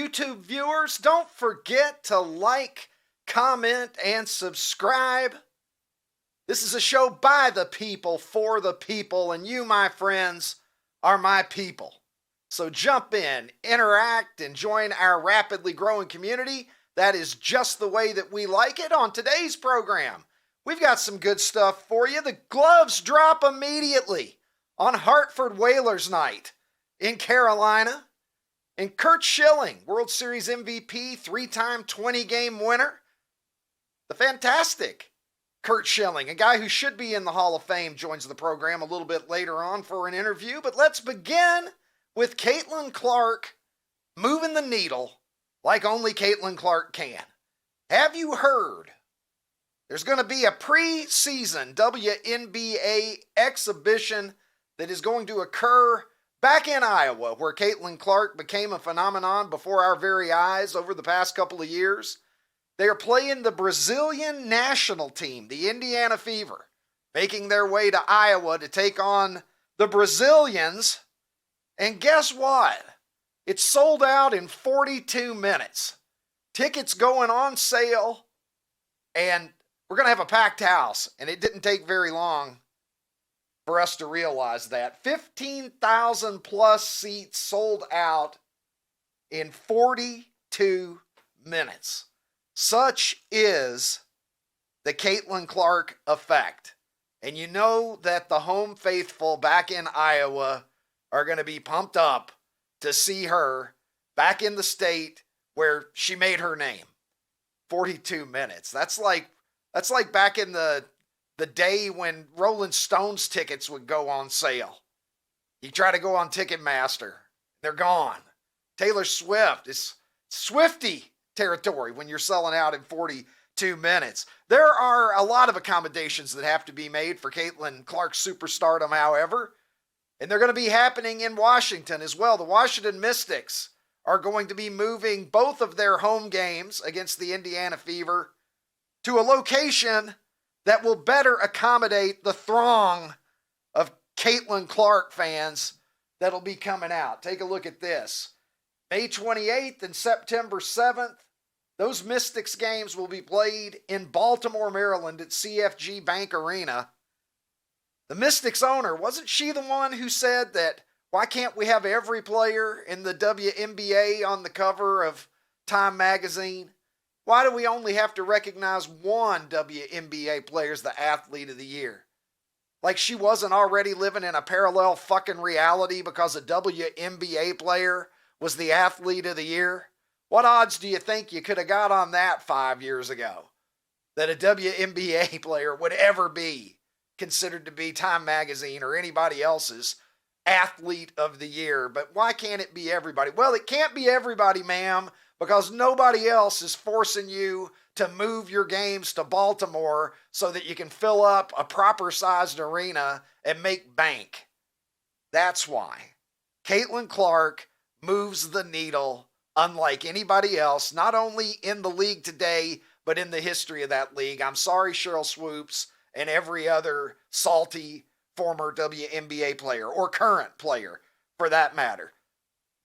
YouTube viewers, don't forget to like, comment, and subscribe. This is a show by the people, for the people, and you, my friends, are my people. So jump in, interact, and join our rapidly growing community. That is just the way that we like it. On today's program, we've got some good stuff for you. The gloves drop immediately on Hartford Whalers Night in Carolina. And Curt Schilling, World Series MVP, three-time 20-game winner. The fantastic Curt Schilling, a guy who should be in the Hall of Fame, joins the program a little bit later on for an interview. But let's begin with Caitlin Clark moving the needle like only Caitlin Clark can. Have you heard there's going to be a preseason WNBA exhibition that is going to occur back in Iowa, where Caitlin Clark became a phenomenon before our very eyes over the past couple of years? They are playing the Brazilian national team, the Indiana Fever, making their way to Iowa to take on the Brazilians. And guess what? It's sold out in 42 minutes. Tickets going on sale, and we're going to have a packed house. And it didn't take very long for us to realize that. 15,000 plus seats sold out in 42 minutes. Such is the Caitlin Clark effect. And you know that the home faithful back in Iowa are going to be pumped up to see her back in the state where she made her name. 42 minutes. That's like back in the day when Rolling Stones tickets would go on sale. You try to go on Ticketmaster, they're gone. Taylor Swift is Swifty territory when you're selling out in 42 minutes. There are a lot of accommodations that have to be made for Caitlin Clark's superstardom, however, and they're going to be happening in Washington as well. The Washington Mystics are going to be moving both of their home games against the Indiana Fever to a location that will better accommodate the throng of Caitlin Clark fans that'll be coming out. Take a look at this. May 28th and September 7th, those Mystics games will be played in Baltimore, Maryland at CFG Bank Arena. The Mystics owner, wasn't she the one who said that, why can't we have every player in the WNBA on the cover of Time magazine? Why do we only have to recognize one WNBA player as the athlete of the year? Like she wasn't already living in a parallel fucking reality because a WNBA player was the athlete of the year? What odds do you think you could have got on that 5 years ago? That a WNBA player would ever be considered to be Time Magazine or anybody else's athlete of the year. But why can't it be everybody? Well, it can't be everybody, ma'am, because nobody else is forcing you to move your games to Baltimore so that you can fill up a proper-sized arena and make bank. That's why Caitlin Clark moves the needle unlike anybody else, not only in the league today, but in the history of that league. I'm sorry, Cheryl Swoops, and every other salty former WNBA player, or current player, for that matter.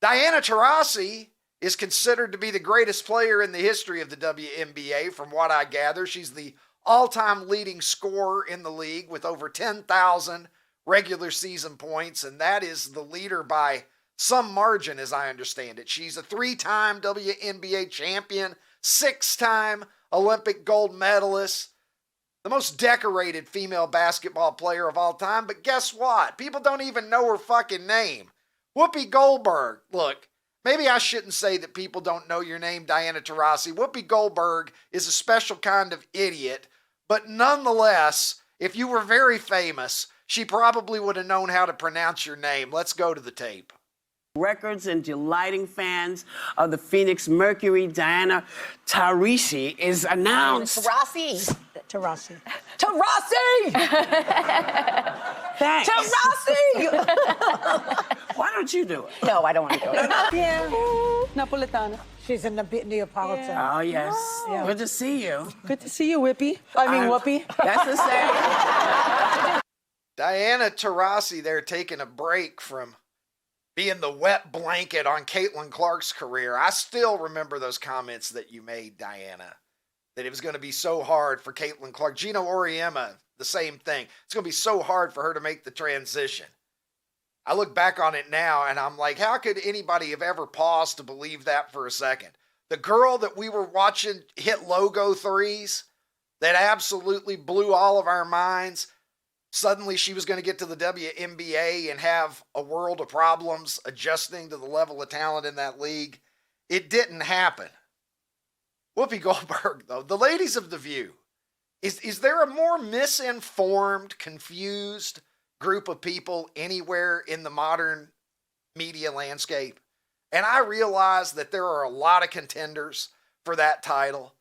Diana Taurasi is considered to be the greatest player in the history of the WNBA, from what I gather. She's the all-time leading scorer in the league with over 10,000 regular season points, and that is the leader by some margin, as I understand it. She's a three-time WNBA champion, six-time Olympic gold medalist, the most decorated female basketball player of all time. But guess what? People don't even know her fucking name. Whoopi Goldberg. Look, maybe I shouldn't say that people don't know your name, Diana Taurasi. Whoopi Goldberg is a special kind of idiot. But nonetheless, if you were very famous, she probably would have known how to pronounce your name. Let's go to the tape. Records and delighting fans of the Phoenix Mercury, Diana Taurasi is announced. Taurasi. Taurasi. Taurasi! Thanks. Taurasi! Why don't you do it? No, I don't want to do it. Yeah. Napolitana. She's in the Neapolitan. Oh, yes. Yeah. Good to see you. Good to see you, Whoopi. Whoopi. That's the same. Diana Taurasi there taking a break from being the wet blanket on Caitlin Clark's career. I still remember those comments that you made, Diana, that it was going to be so hard for Caitlin Clark. Gino Auriemma, the same thing. It's going to be so hard for her to make the transition. I look back on it now and I'm like, how could anybody have ever paused to believe that for a second? The girl that we were watching hit logo threes that absolutely blew all of our minds. Suddenly she was going to get to the WNBA and have a world of problems adjusting to the level of talent in that league. It didn't happen. Whoopi Goldberg, though, the ladies of The View, is there a more misinformed, confused group of people anywhere in the modern media landscape? And I realize that there are a lot of contenders for that title,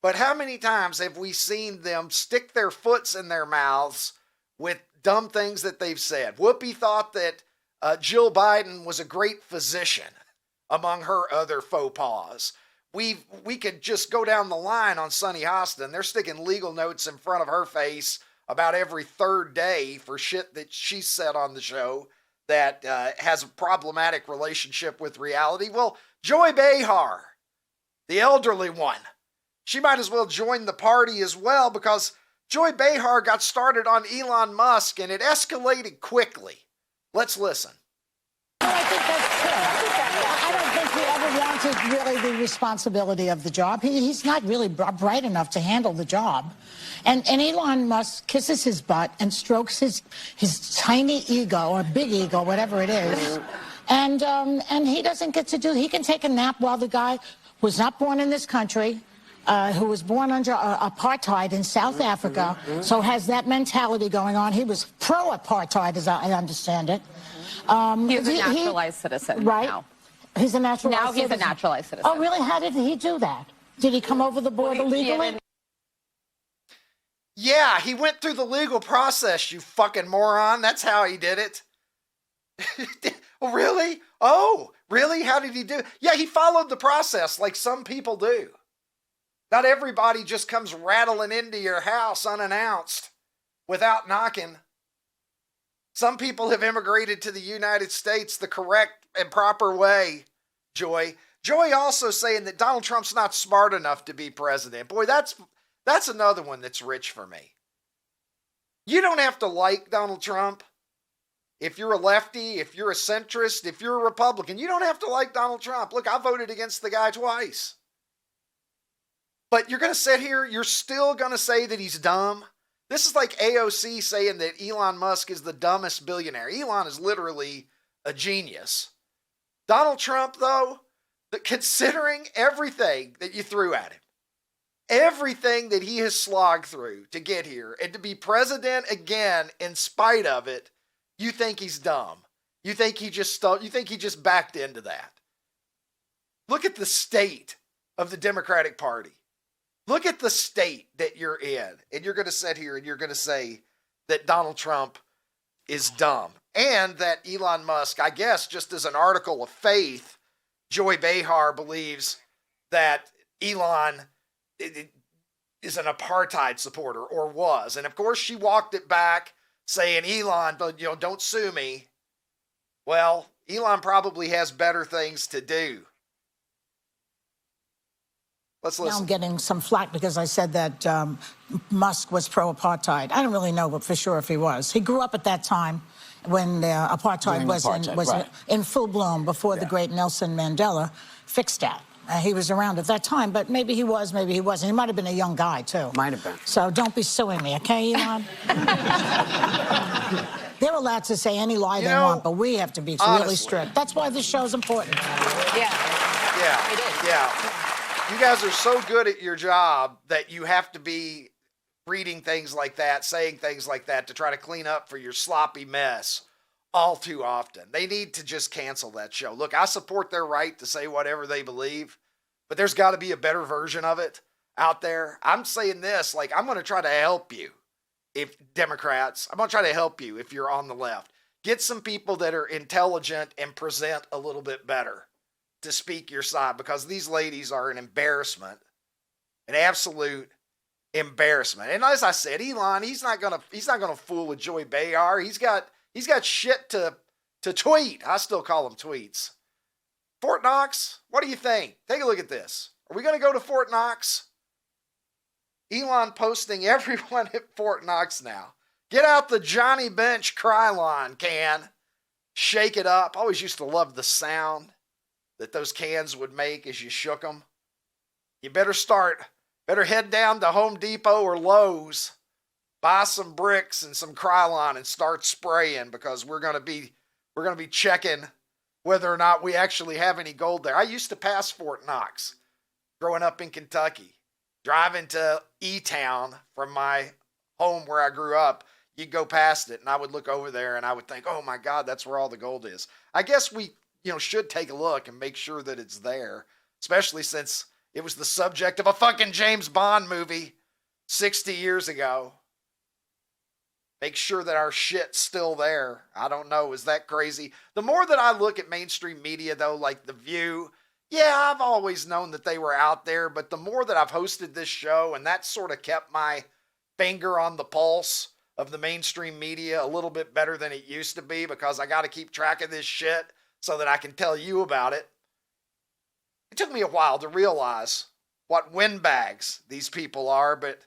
but how many times have we seen them stick their foots in their mouths with dumb things that they've said? Whoopi thought that Jill Biden was a great physician among her other faux pas. We could just go down the line on Sunny Hostin. They're sticking legal notes in front of her face about every third day for shit that she said on the show that has a problematic relationship with reality. Well, Joy Behar, the elderly one, she might as well join the party as well, because Joy Behar got started on Elon Musk and it escalated quickly. Let's listen. I think that's true. I don't think he ever wanted really the responsibility of the job. He's not really bright enough to handle the job. And Elon Musk kisses his butt and strokes his tiny ego, or big ego, whatever it is. And he doesn't get to do, he can take a nap while the guy was not born in this country, who was born under apartheid in South Africa, so has that mentality going on. He was pro-apartheid, as I understand it. He's a naturalized citizen right? now. He's a naturalized Now he's citizen. a naturalized citizen. Oh, really? How did he do that? Did he come over the border legally? Yeah, he went through the legal process, you fucking moron. That's how he did it. Oh, really? Oh, really? How did he do it? Yeah, he followed the process like some people do. Not everybody just comes rattling into your house unannounced without knocking. Some people have immigrated to the United States the correct and proper way, Joy. Joy also saying that Donald Trump's not smart enough to be president. Boy, that's another one that's rich for me. You don't have to like Donald Trump. If you're a lefty, if you're a centrist, if you're a Republican, you don't have to like Donald Trump. Look, I voted against the guy twice. But you're going to sit here, you're still going to say that he's dumb. This is like AOC saying that Elon Musk is the dumbest billionaire. Elon is literally a genius. Donald Trump, though, considering everything that you threw at him, everything that he has slogged through to get here and to be president again in spite of it, you think he's dumb. You think he just backed into that. Look at the state of the Democratic Party. Look at the state that you're in, and you're going to sit here and you're going to say that Donald Trump is dumb, and that Elon Musk, I guess, just as an article of faith, Joy Behar believes that Elon is an apartheid supporter, or was. And of course, she walked it back saying, Elon, don't sue me. Well, Elon probably has better things to do. Let's listen. Now I'm getting some flack because I said that Musk was pro-apartheid. I don't really know for sure if he was. He grew up at that time when apartheid was in full bloom, before the great Nelson Mandela fixed that. He was around at that time, but maybe he was, maybe he wasn't. He might have been a young guy, too. Might have been. So don't be suing me, okay, Elon? They're allowed to say any lie they want, but we have to be really strict. That's why this show's important. Yeah. Yeah. It is. Yeah. You guys are so good at your job that you have to be reading things like that, saying things like that to try to clean up for your sloppy mess all too often. They need to just cancel that show. Look, I support their right to say whatever they believe, but there's got to be a better version of it out there. I'm saying this, like, I'm going to try to help you, if Democrats, I'm going to try to help you if you're on the left. Get some people that are intelligent and present a little bit better to speak your side, because these ladies are an embarrassment, an absolute embarrassment. And as I said, Elon, he's not gonna fool with Joy Behar. He's got shit to to tweet. I still call them tweets. Fort Knox, what do you think? Take a look at this. Are we going to go to Fort Knox? Elon posting everyone at Fort Knox now. Get out the Johnny Bench Krylon can. Shake it up. I always used to love the sound that those cans would make as you shook them. You better head down to Home Depot or Lowe's, buy some bricks and some Krylon and start spraying, because we're going to be checking whether or not we actually have any gold there. I used to pass Fort Knox growing up in Kentucky, driving to E-Town from my home where I grew up. You'd go past it and I would look over there and I would think, oh my God, that's where all the gold is. I guess we, should take a look and make sure that it's there, especially since it was the subject of a fucking James Bond movie 60 years ago. Make sure that our shit's still there. I don't know. Is that crazy? The more that I look at mainstream media, though, like The View, yeah, I've always known that they were out there, but the more that I've hosted this show, and that sort of kept my finger on the pulse of the mainstream media a little bit better than it used to be, because I got to keep track of this shit so that I can tell you about it. It took me a while to realize what windbags these people are, but,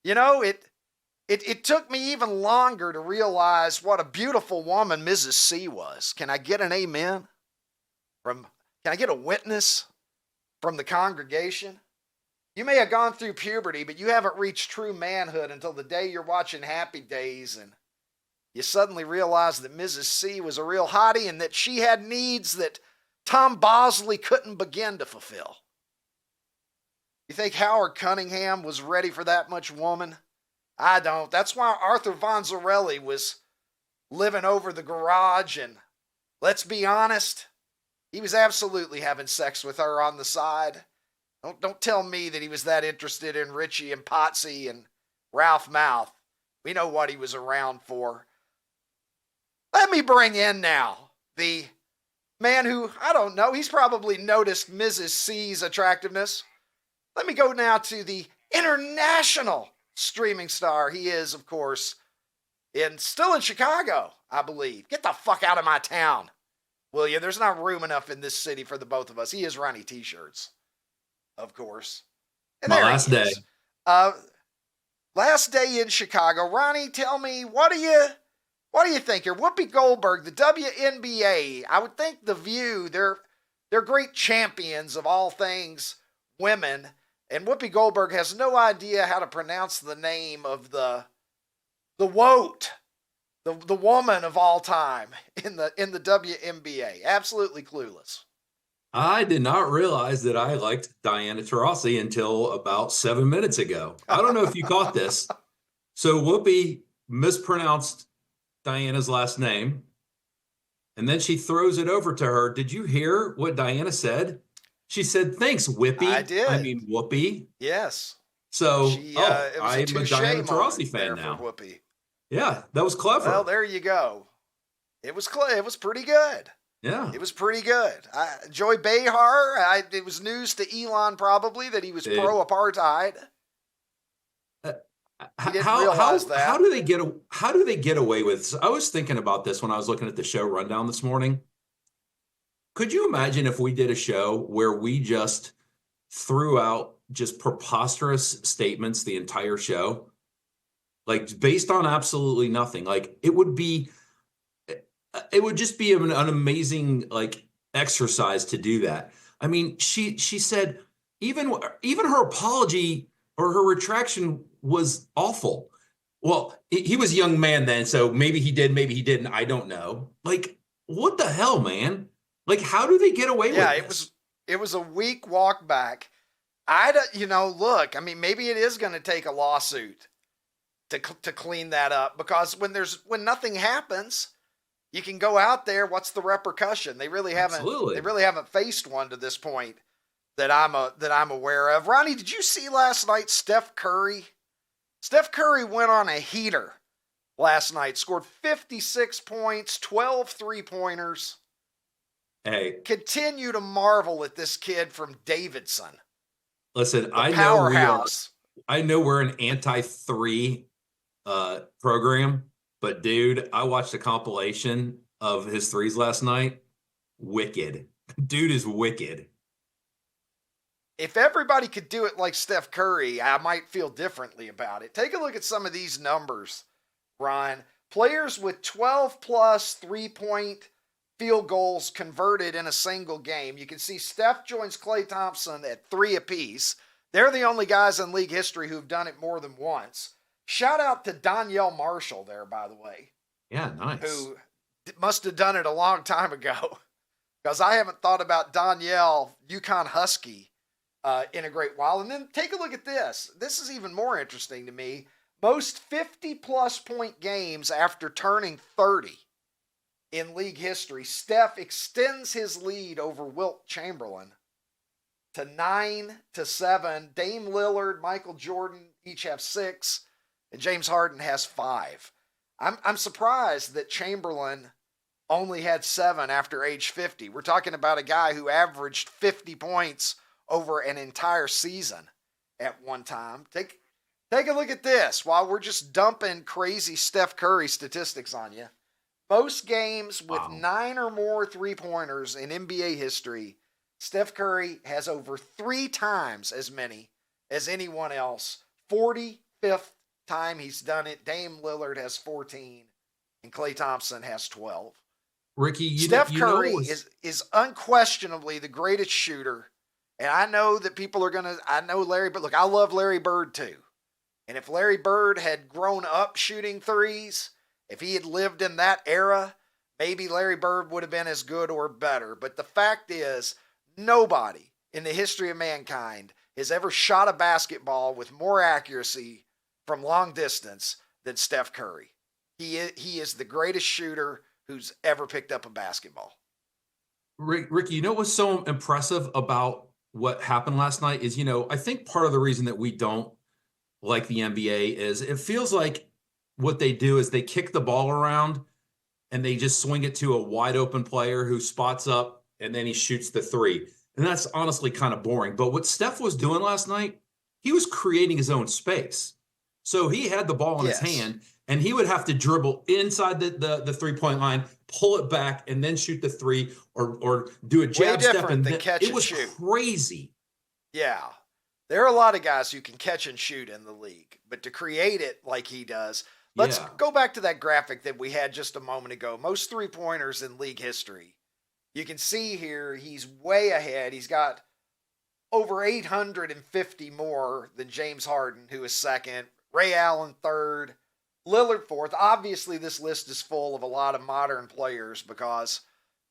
It took me even longer to realize what a beautiful woman Mrs. C was. Can I get an amen? Can I get a witness from the congregation? You may have gone through puberty, but you haven't reached true manhood until the day you're watching Happy Days and you suddenly realize that Mrs. C was a real hottie and that she had needs that Tom Bosley couldn't begin to fulfill. You think Howard Cunningham was ready for that much woman? I don't. That's why Arthur Vonzarelli was living over the garage, and let's be honest, he was absolutely having sex with her on the side. Don't tell me that he was that interested in Richie and Potsy and Ralph Mouth. We know what he was around for. Let me bring in now the man who, I don't know, he's probably noticed Mrs. C's attractiveness. Let me go now to the international streaming star. He is, of course, still in Chicago, I believe. Get the fuck out of my town, will you? There's not room enough in this city for the both of us. He is Ronnie T-shirts, of course. And my last day. Last day in Chicago. Ronnie, tell me, what do you think here? Whoopi Goldberg, the WNBA. I would think The View, they're great champions of all things women. And Whoopi Goldberg has no idea how to pronounce the name of the WOT, the woman of all time in the WNBA. Absolutely clueless. I did not realize that I liked Diana Taurasi until about 7 minutes ago. I don't know if you caught this. So Whoopi mispronounced Diana's last name, and then she throws it over to her. Did you hear what Diana said? She said, "Thanks, Whippy." I did. I mean, Whoopi. Yes. So, I'm a Diana Taurasi fan now. For Whoopi. Yeah, that was clever. Well, there you go. It was pretty good. Yeah. It was pretty good. Joy Behar, it was news to Elon probably that he was pro-apartheid. He didn't realize that. How do they get away with this? I was thinking about this when I was looking at the show rundown this morning. Could you imagine if we did a show where we just threw out just preposterous statements the entire show? Like, based on absolutely nothing. Like, it would just be an amazing, like, exercise to do that. I mean, she said even her apology or her retraction was awful. Well, he was a young man then, so maybe he did, maybe he didn't. I don't know. Like, what the hell, man? Like, how do they get away with this? Yeah, it was a weak walk back. Look, I mean, maybe it is going to take a lawsuit to clean that up, because when nothing happens, you can go out there. What's the repercussion? They really haven't faced one to this point that I'm aware of. Ronnie, did you see last night Steph Curry? Steph Curry went on a heater last night, scored 56 points, 12 3-pointers. Hey, continue to marvel at this kid from Davidson. Listen, I know we're an anti-3 program, but dude, I watched a compilation of his threes last night, wicked. Dude is wicked. If everybody could do it like Steph Curry, I might feel differently about it. Take a look at some of these numbers, Ron. Players with 12-plus three-point field goals converted in a single game. You can see Steph joins Klay Thompson at 3 apiece. They're the only guys in league history who've done it more than once. Shout out to Donyell Marshall there, by the way. Yeah, nice. Who must have done it a long time ago, because I haven't thought about Donyell, UConn Husky, in a great while. And then take a look at this. This is even more interesting to me. Most 50-plus point games after turning 30 in league history. Steph extends his lead over Wilt Chamberlain to 9-7. Dame Lillard, Michael Jordan each have 6, and James Harden has 5. I'm surprised that Chamberlain only had 7 after age 50. We're talking about a guy who averaged 50 points over an entire season at one time. Take a look at this while we're just dumping crazy Steph Curry statistics on you. Most games with 9 or more three-pointers in NBA history, Steph Curry has over 3 times as many as anyone else. 45th time he's done it. Dame Lillard has 14, and Klay Thompson has 12. Ricky, Steph Curry is unquestionably the greatest shooter. And I know that people are I know Larry, but look, I love Larry Bird too. And if Larry Bird had grown up shooting threes, if he had lived in that era, maybe Larry Bird would have been as good or better. But the fact is, nobody in the history of mankind has ever shot a basketball with more accuracy from long distance than Steph Curry. He is the greatest shooter who's ever picked up a basketball. Ricky, you know what's so impressive about what happened last night is, I think part of the reason that we don't like the NBA is it feels like what they do is they kick the ball around and they just swing it to a wide open player who spots up and then he shoots the three. And that's honestly kind of boring. But what Steph was doing last night, he was creating his own space. So he had the ball in his hand and he would have to dribble inside the three-point line, pull it back, and then shoot the three or do a jab step. And it was crazy. Yeah. There are a lot of guys who can catch and shoot in the league, but to create it like he does. Let's go back to that graphic that we had just a moment ago. Most three-pointers in league history. You can see here he's way ahead. He's got over 850 more than James Harden, who is second. Ray Allen third. Lillard fourth. Obviously, this list is full of a lot of modern players because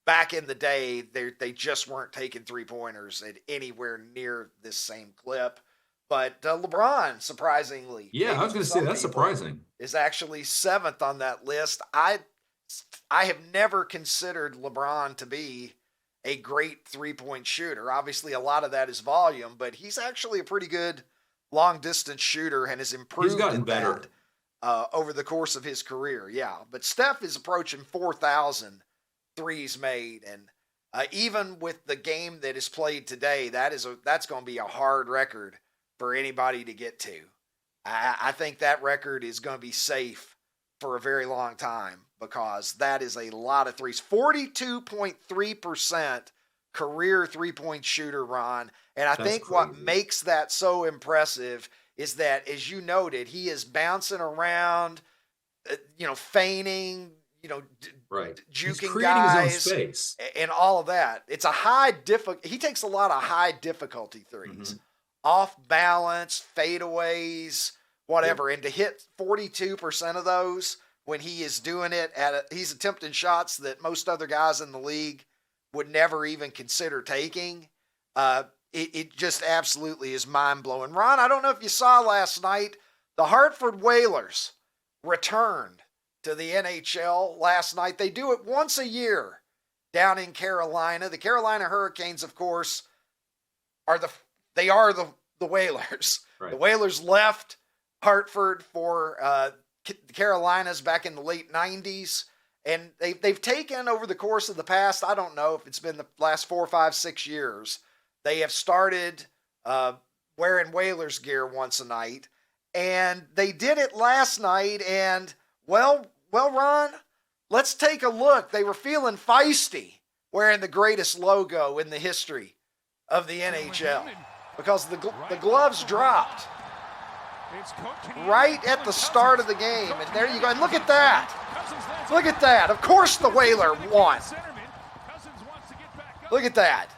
back in the day, they just weren't taking three-pointers at anywhere near this same clip. But LeBron, surprisingly. Yeah, I was going to say that's surprising. Is actually 7th on that list. I have never considered LeBron to be a great three-point shooter. Obviously, a lot of that is volume, but he's actually a pretty good long-distance shooter and has improved. He's gotten better over the course of his career. Yeah, but Steph is approaching 4,000 threes made, and even with the game that is played today, that's going to be a hard record for anybody to get to. I think that record is going to be safe for a very long time because that is a lot of threes. 42.3% career three-point shooter, Ron. And I think crazy. What makes that so impressive is that, as you noted, he is bouncing around, feigning, juking guys, his own space. And all of that. It's a he takes a lot of high difficulty threes, off balance, fadeaways, whatever. Yep. And to hit 42% of those when he is doing it he's attempting shots that most other guys in the league would never even consider taking. It just absolutely is mind-blowing. Ron, I don't know if you saw last night, the Hartford Whalers returned to the NHL last night. They do it once a year down in Carolina. The Carolina Hurricanes, of course, are the Whalers. Right. The Whalers left Hartford for the Carolinas back in the late 90s. And they've taken over the course of the past, I don't know if it's been the last 4, 5, 6 years, they have started wearing Whalers gear once a night. And they did it last night. And, well, Ron, let's take a look. They were feeling feisty wearing the greatest logo in the history of the NHL because the gloves dropped right at the start of the game. And there you go. And look at that. Look at that. Of course the Whaler won. Look at that.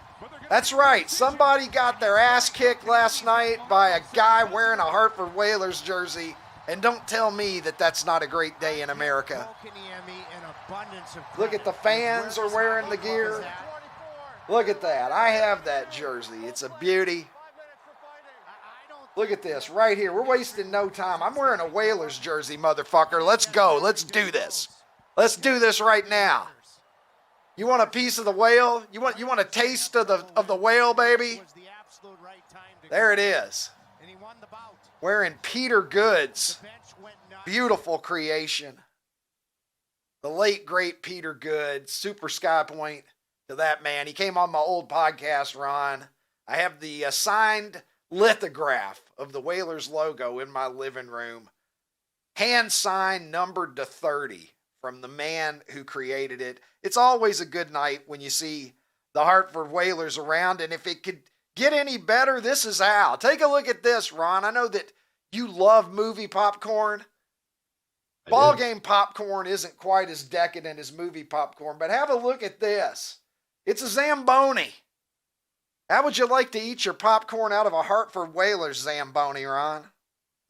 That's right. Somebody got their ass kicked last night by a guy wearing a Hartford Whalers jersey. And don't tell me that that's not a great day in America. Look at the fans are wearing the gear. Look at that. I have that jersey. It's a beauty. Look at this right here. We're wasting no time. I'm wearing a Whalers jersey, motherfucker. Let's go. Let's do this. Let's do this right now. You want a piece of the whale? You want a taste of the whale, baby? There it is. Wearing Peter Goods. Beautiful creation. The late, great Peter Goods. Super Sky Point to that man. He came on my old podcast, Ron. I have the signed lithograph of the Whalers logo in my living room. Hand signed, numbered to 30 from the man who created it. It's always a good night when you see the Hartford Whalers around. And if it could get any better, this is how. Take a look at this, Ron. I know that you love movie popcorn. Ball game popcorn isn't quite as decadent as movie popcorn, but have a look at this. It's a Zamboni. How would you like to eat your popcorn out of a Hartford Whalers Zamboni, Ron?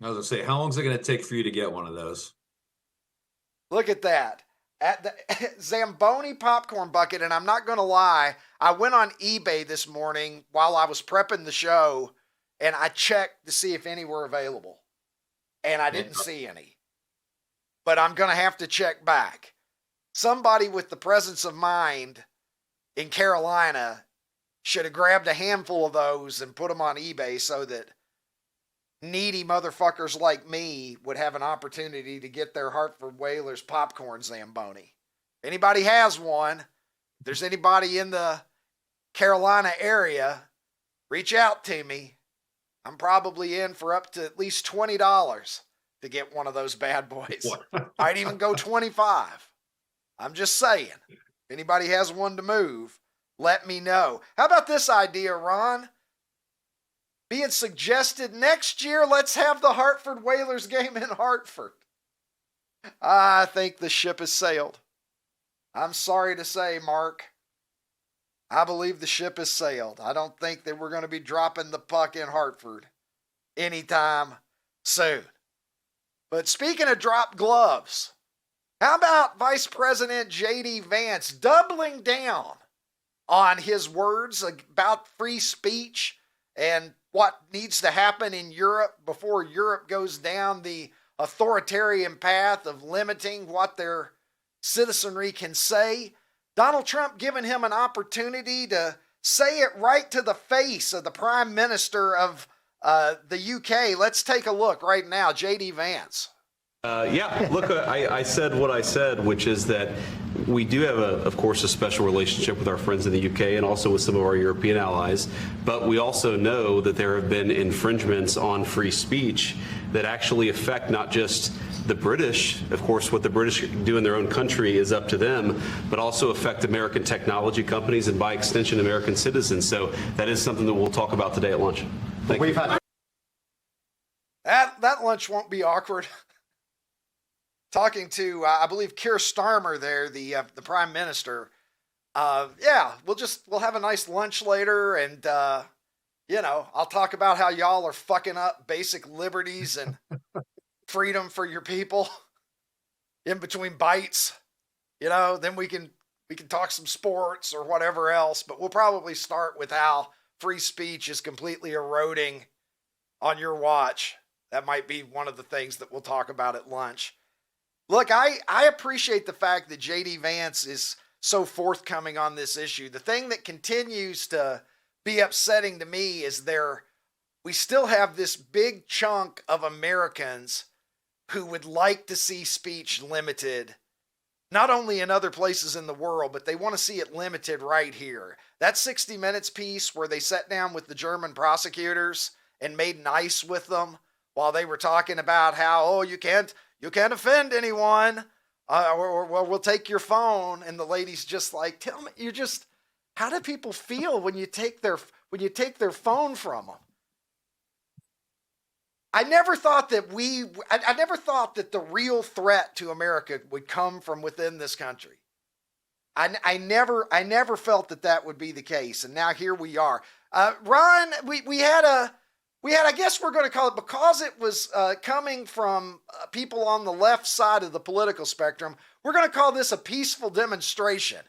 I was going to say, how long is it going to take for you to get one of those? Look at that. At the Zamboni popcorn bucket, and I'm not going to lie, I went on eBay this morning while I was prepping the show, and I checked to see if any were available. And I didn't see any. But I'm going to have to check back. Somebody with the presence of mind in Carolina should have grabbed a handful of those and put them on eBay so that needy motherfuckers like me would have an opportunity to get their Hartford Whalers popcorn Zamboni. Anybody has one, if there's anybody in the Carolina area, reach out to me. I'm probably in for up to at least $20 to get one of those bad boys. I'd even go 25. I'm just saying. If anybody has one to move, let me know. How about this idea, Ron? Being suggested next year, let's have the Hartford Whalers game in Hartford. I think the ship has sailed. I'm sorry to say, Mark. I believe the ship has sailed. I don't think that we're going to be dropping the puck in Hartford anytime soon. But speaking of drop gloves, how about Vice President J.D. Vance doubling down on his words about free speech and what needs to happen in Europe before Europe goes down the authoritarian path of limiting what their citizenry can say? Donald Trump giving him an opportunity to say it right to the face of the Prime Minister of the UK. Let's take a look right now. J.D. Vance. Look, I said what I said, which is that we do have, of course, a special relationship with our friends in the UK and also with some of our European allies. But we also know that there have been infringements on free speech that actually affect not just the British. Of course, what the British do in their own country is up to them, but also affect American technology companies and, by extension, American citizens. So that is something that we'll talk about today at lunch. Thank you. That lunch won't be awkward. Talking to, I believe, Keir Starmer there, the Prime Minister. We'll have a nice lunch later, and I'll talk about how y'all are fucking up basic liberties and freedom for your people in between bites. Then we can talk some sports or whatever else, but we'll probably start with how free speech is completely eroding on your watch. That might be one of the things that we'll talk about at lunch. Look, I appreciate the fact that J.D. Vance is so forthcoming on this issue. The thing that continues to be upsetting to me is we still have this big chunk of Americans who would like to see speech limited, not only in other places in the world, but they want to see it limited right here. That 60 Minutes piece where they sat down with the German prosecutors and made nice with them while they were talking about how, you can't offend anyone Well, we'll take your phone. And the lady's just like, tell me, how do people feel when you take their phone from them? I never thought that I never thought that the real threat to America would come from within this country. I never felt that would be the case. And now here we are. Ron, we had, I guess we're going to call it, because it was coming from people on the left side of the political spectrum, we're going to call this a peaceful demonstration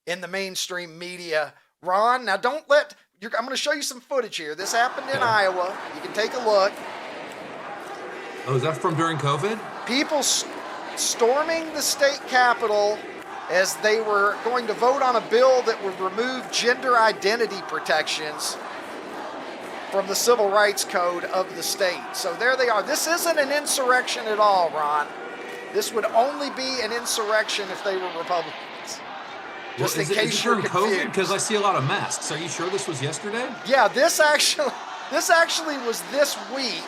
in the mainstream media. Ron, now I'm going to show you some footage here. This happened in Iowa. You can take a look. Oh, is that from during COVID? People storming the state capitol as they were going to vote on a bill that would remove gender identity protections from the Civil Rights Code of the state. So there they are. This isn't an insurrection at all, Ron. This would only be an insurrection if they were Republicans. Just in case you're confused. Because I see a lot of masks. Are you sure this was yesterday? Yeah, this actually was this week.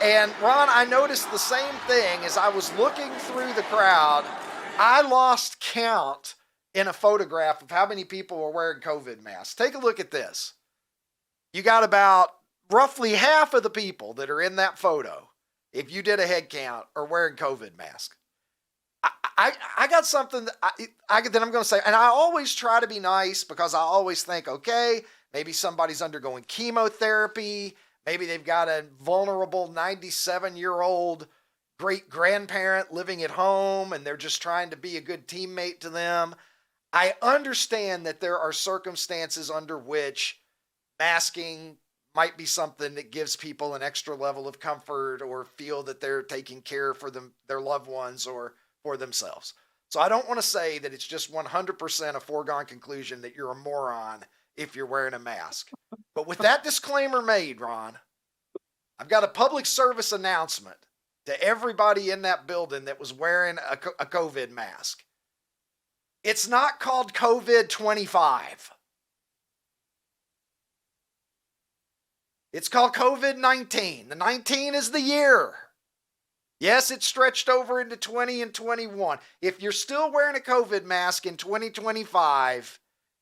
And Ron, I noticed the same thing as I was looking through the crowd. I lost count in a photograph of how many people were wearing COVID masks. Take a look at this. You got about roughly half of the people that are in that photo, if you did a head count, are wearing COVID masks. I got something that I'm going to say, and I always try to be nice because I always think, okay, maybe somebody's undergoing chemotherapy. Maybe they've got a vulnerable 97-year-old great-grandparent living at home and they're just trying to be a good teammate to them. I understand that there are circumstances under which masking might be something that gives people an extra level of comfort or feel that they're taking care for their loved ones or for themselves. So I don't want to say that it's just 100% a foregone conclusion that you're a moron if you're wearing a mask. But with that disclaimer made, Ron, I've got a public service announcement to everybody in that building that was wearing a COVID mask. It's not called COVID-25. It's called COVID-19. The 19 is the year. Yes, it stretched over into 20 and 21. If you're still wearing a COVID mask in 2025,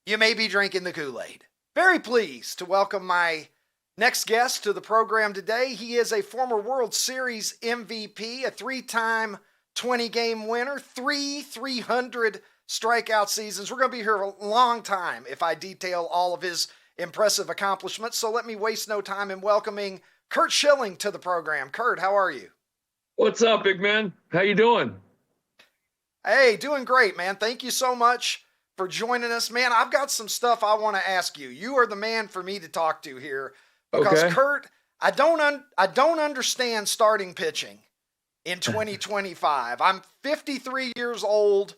you may be drinking the Kool-Aid. Very pleased to welcome my next guest to the program today. He is a former World Series MVP, a 3-time 20-game winner, 300 strikeout seasons. We're going to be here a long time if I detail all of his impressive accomplishments. So let me waste no time in welcoming Curt Schilling to the program. Curt, how are you? What's up, big man? How you doing? Hey, doing great, man. Thank you so much for joining us. Man, I've got some stuff I want to ask you. You are the man for me to talk to here because, okay. Curt, I don't understand starting pitching in 2025. I'm 53 years old,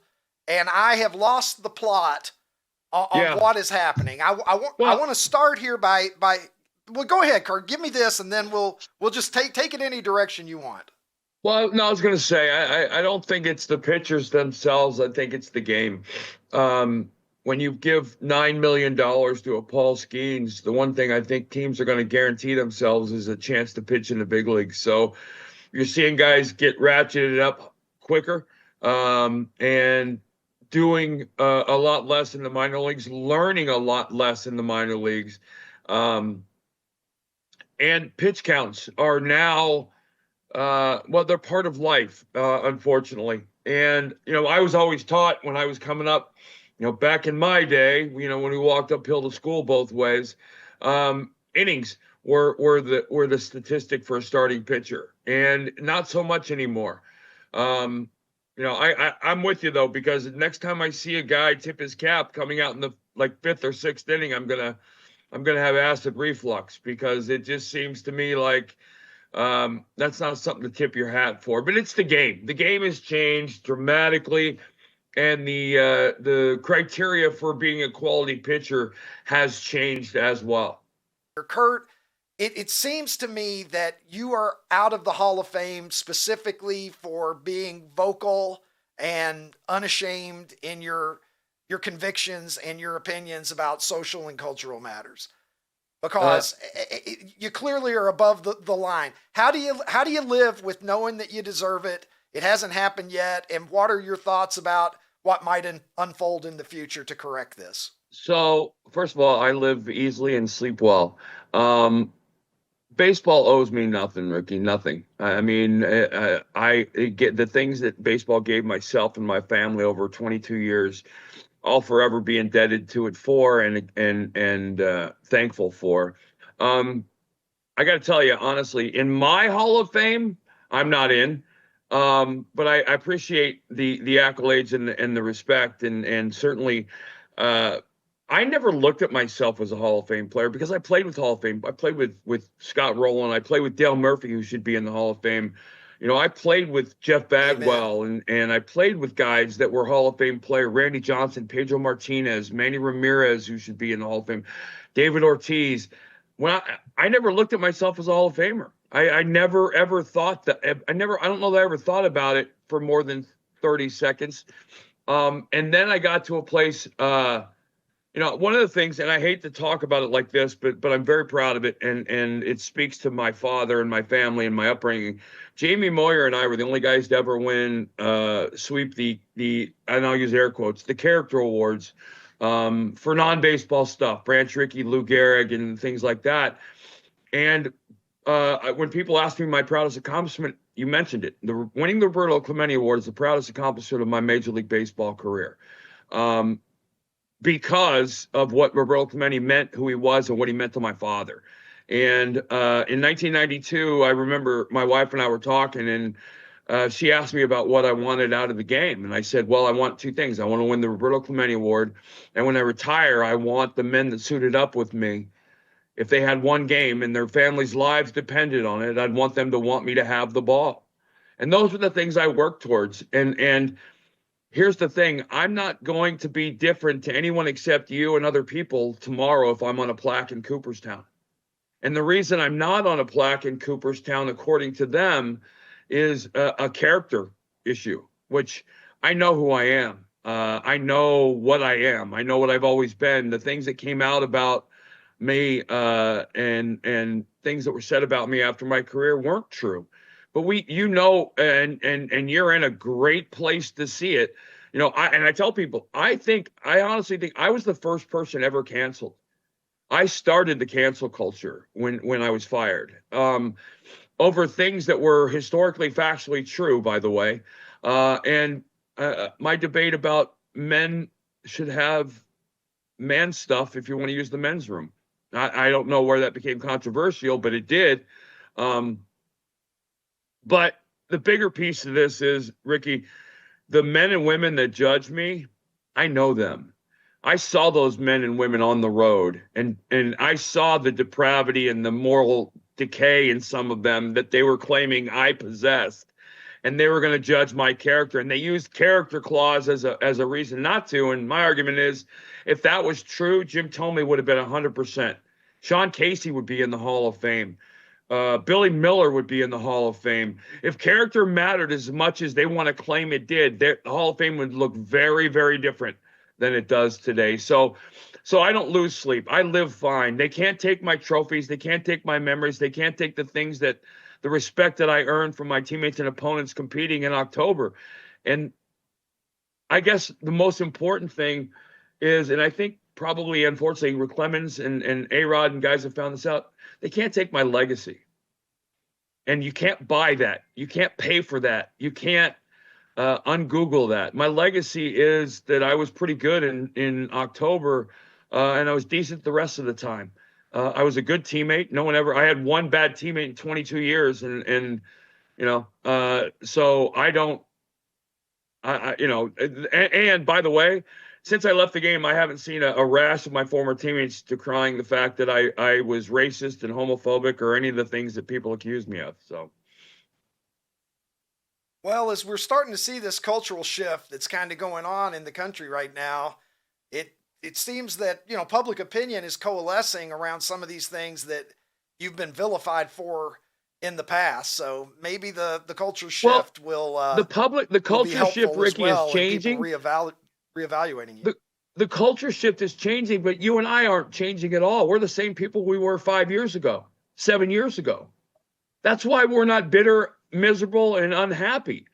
and I have lost the plot on what is happening. I want to start here by well, go ahead, Curt. Give me this, and then we'll just take it any direction you want. Well, no, I was going to say, I don't think it's the pitchers themselves. I think it's the game. When you give $9 million to a Paul Skeens, the one thing I think teams are going to guarantee themselves is a chance to pitch in the big leagues. So you're seeing guys get ratcheted up quicker and doing a lot less in the minor leagues, learning a lot less in the minor leagues. And pitch counts are now they're part of life, unfortunately. And, I was always taught when I was coming up, back in my day, when we walked uphill to school both ways, innings were the statistic for a starting pitcher, and not so much anymore. I'm with you though, because next time I see a guy tip his cap coming out in the fifth or sixth inning, I'm gonna have acid reflux, because it just seems to me like that's not something to tip your hat for. But it's the game. The game has changed dramatically, and the criteria for being a quality pitcher has changed as well. Curt, it seems to me that you are out of the Hall of Fame specifically for being vocal and unashamed in your convictions and your opinions about social and cultural matters. Because you clearly are above the line. How do you live with knowing that you deserve it It hasn't happened yet. And what are your thoughts about what might unfold in the future to correct this? So, first of all, I live easily and sleep well. Baseball owes me nothing, Ricky, nothing. I mean, I get the things that baseball gave myself and my family over 22 years. I'll forever be indebted to it for and thankful for. I got to tell you, honestly, in my Hall of Fame, I'm not in. But I appreciate the accolades and the respect, and certainly I never looked at myself as a Hall of Fame player because I played with Hall of Fame. I played with Scott Rowland. I played with Dale Murphy, who should be in the Hall of Fame. You know, I played with Jeff Bagwell, and I played with guys that were Hall of Fame player, Randy Johnson, Pedro Martinez, Manny Ramirez, who should be in the Hall of Fame, David Ortiz. When I never looked at myself as a Hall of Famer. I never ever thought that. I don't know that I ever thought about it for more than 30 seconds. And then I got to a place, you know, one of the things, and I hate to talk about it like this, but I'm very proud of it, and it speaks to my father and my family and my upbringing. Jamie Moyer and I were the only guys to ever sweep the and I'll use air quotes, the character awards for non-baseball stuff, Branch Rickey, Lou Gehrig, and things like that. And when people ask me my proudest accomplishment, you mentioned it. Winning the Roberto Clemente Award is the proudest accomplishment of my Major League Baseball career. Because of what Roberto Clemente meant, who he was, and what he meant to my father. And in 1992, I remember my wife and I were talking, and she asked me about what I wanted out of the game. And I said, well, I want two things. I want to win the Roberto Clemente Award. And when I retire, I want the men that suited up with me, if they had one game and their families' lives depended on it, I'd want them to want me to have the ball. And those were the things I worked towards. And here's the thing. I'm not going to be different to anyone except you and other people tomorrow if I'm on a plaque in Cooperstown. And the reason I'm not on a plaque in Cooperstown, according to them, is a character issue, which I know who I am. I know what I am. I know what I've always been. The things that came out about me and things that were said about me after my career weren't true. But and you're in a great place to see it. You know, I tell people, I honestly think I was the first person ever canceled. I started the cancel culture when I was fired over things that were historically, factually true, by the way. And my debate about men should have man stuff if you want to use the men's room. I don't know where that became controversial, but it did. But the bigger piece of this is, Ricky, the men and women that judge me, I know them. I saw those men and women on the road, and I saw the depravity and the moral decay in some of them that they were claiming I possessed, and they were going to judge my character, and they used character clause as a reason not to. And my argument is, if that was true, Jim Thome would have been 100%. Sean Casey would be in the Hall of Fame. Billy Miller would be in the Hall of Fame. If character mattered as much as they want to claim it did, the Hall of Fame would look very, very different than it does today. So I don't lose sleep. I live fine. They can't take my trophies. They can't take my memories. They can't take the respect that I earned from my teammates and opponents competing in October. And I guess the most important thing is, and I think probably, unfortunately, Rick Clemens and A-Rod and guys have found this out, they can't take my legacy. And you can't buy that. You can't pay for that. You can't un-Google that. My legacy is that I was pretty good in October, and I was decent the rest of the time. I was a good teammate. I had one bad teammate in 22 years. And you know, so I don't, you know, and by the way, since I left the game, I haven't seen a rash of my former teammates decrying the fact that I was racist and homophobic or any of the things that people accused me of. So, well, as we're starting to see this cultural shift that's kind of going on in the country right now, it seems that, you know, public opinion is coalescing around some of these things that you've been vilified for in the past. So maybe the culture shift will the culture shift, Ricky, is changing. Reevaluating you. The culture shift is changing, but you and I aren't changing at all. We're the same people we were 5 years ago, 7 years ago. That's why we're not bitter, miserable, and unhappy.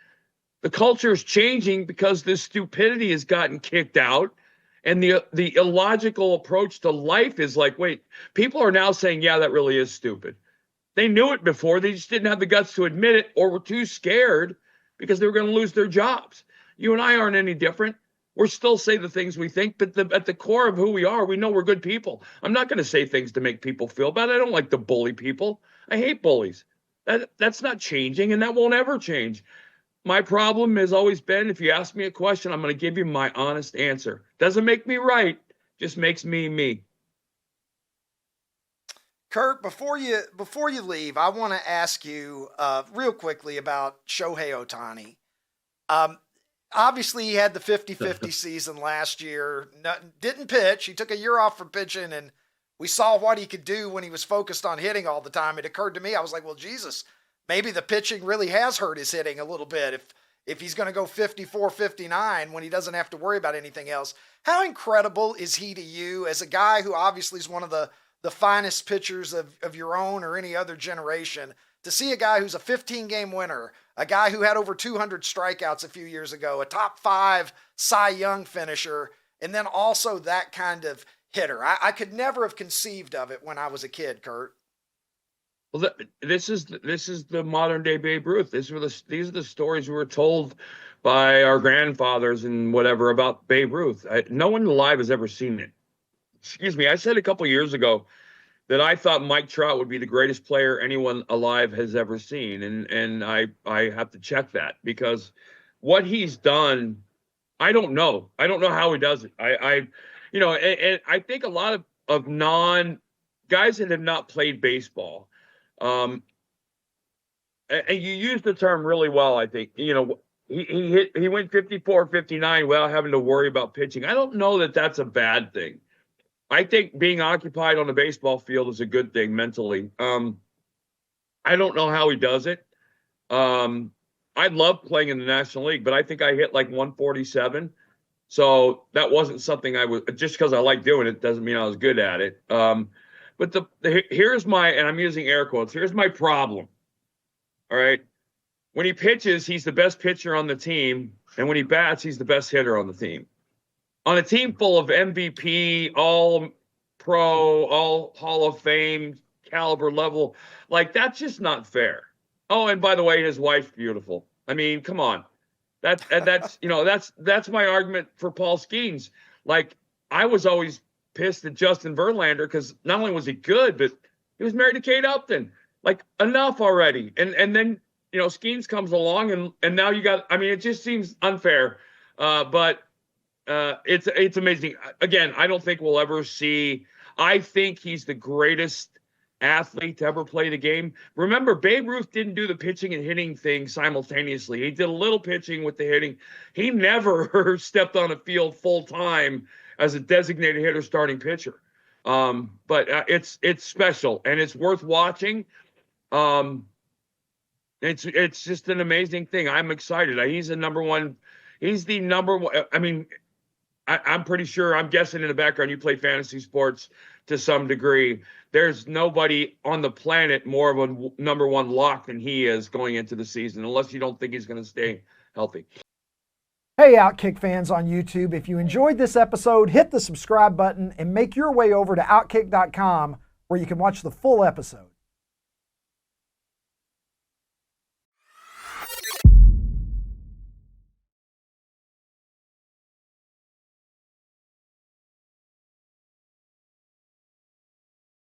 The culture is changing because this stupidity has gotten kicked out. And the illogical approach to life is like, wait, people are now saying, yeah, that really is stupid. They knew it before. They just didn't have the guts to admit it, or were too scared because they were going to lose their jobs. You and I aren't any different. We're still say the things we think, but at the core of who we are, we know we're good people. I'm not going to say things to make people feel bad. I don't like to bully people. I hate bullies. That's not changing, and that won't ever change. My problem has always been, if you ask me a question, I'm going to give you my honest answer. Doesn't make me right, just makes me me. Curt, before you leave, I want to ask you real quickly about Shohei Ohtani. Obviously, he had the 50-50 season last year. Didn't pitch. He took a year off from pitching, and we saw what he could do when he was focused on hitting all the time. It occurred to me, I was like, well, Jesus, maybe the pitching really has hurt his hitting a little bit if he's going to go 54-59 when he doesn't have to worry about anything else. How incredible is he to you as a guy who obviously is one of the finest pitchers of your own or any other generation, to see a guy who's a 15-game winner, a guy who had over 200 strikeouts a few years ago, a top 5 Cy Young finisher, and then also that kind of hitter? I could never have conceived of it when I was a kid, Curt. Well, this is the modern day Babe Ruth. These are the stories we were told by our grandfathers and whatever about Babe Ruth. No one alive has ever seen it. Excuse me. I said a couple years ago that I thought Mike Trout would be the greatest player anyone alive has ever seen, and I have to check that, because what he's done, I don't know. I don't know how he does it. And I think a lot of guys that have not played baseball. And you use the term really well, I think. He went 54-59 without having to worry about pitching. I don't know that that's a bad thing. I think being occupied on the baseball field is a good thing mentally. I don't know how he does it. I love playing in the National League, but I think I hit like 147. So that wasn't something I was, just because I like doing it doesn't mean I was good at it. But here's my, and I'm using air quotes, here's my problem. All right. When he pitches, he's the best pitcher on the team. And when he bats, he's the best hitter on the team. On a team full of MVP, all pro, all Hall of Fame caliber level, like, that's just not fair. Oh, and by the way, his wife's beautiful. I mean, come on. That's my argument for Paul Skeens. Like, I was always pissed at Justin Verlander because not only was he good, but he was married to Kate Upton. Like, enough already. And then, Skeens comes along and now you got, I mean, it just seems unfair. But it's amazing. Again, I don't think we'll ever see, I think he's the greatest athlete to ever play the game. Remember, Babe Ruth didn't do the pitching and hitting thing simultaneously. He did a little pitching with the hitting. He never stepped on a field full time as a designated hitter starting pitcher. But it's special and it's worth watching. It's just an amazing thing. I'm excited. He's the number one. I mean, I'm pretty sure, I'm guessing in the background you play fantasy sports to some degree. There's nobody on the planet more of a number one lock than he is going into the season, unless you don't think he's going to stay healthy. Hey, OutKick fans on YouTube, if you enjoyed this episode, hit the subscribe button and make your way over to OutKick.com where you can watch the full episode.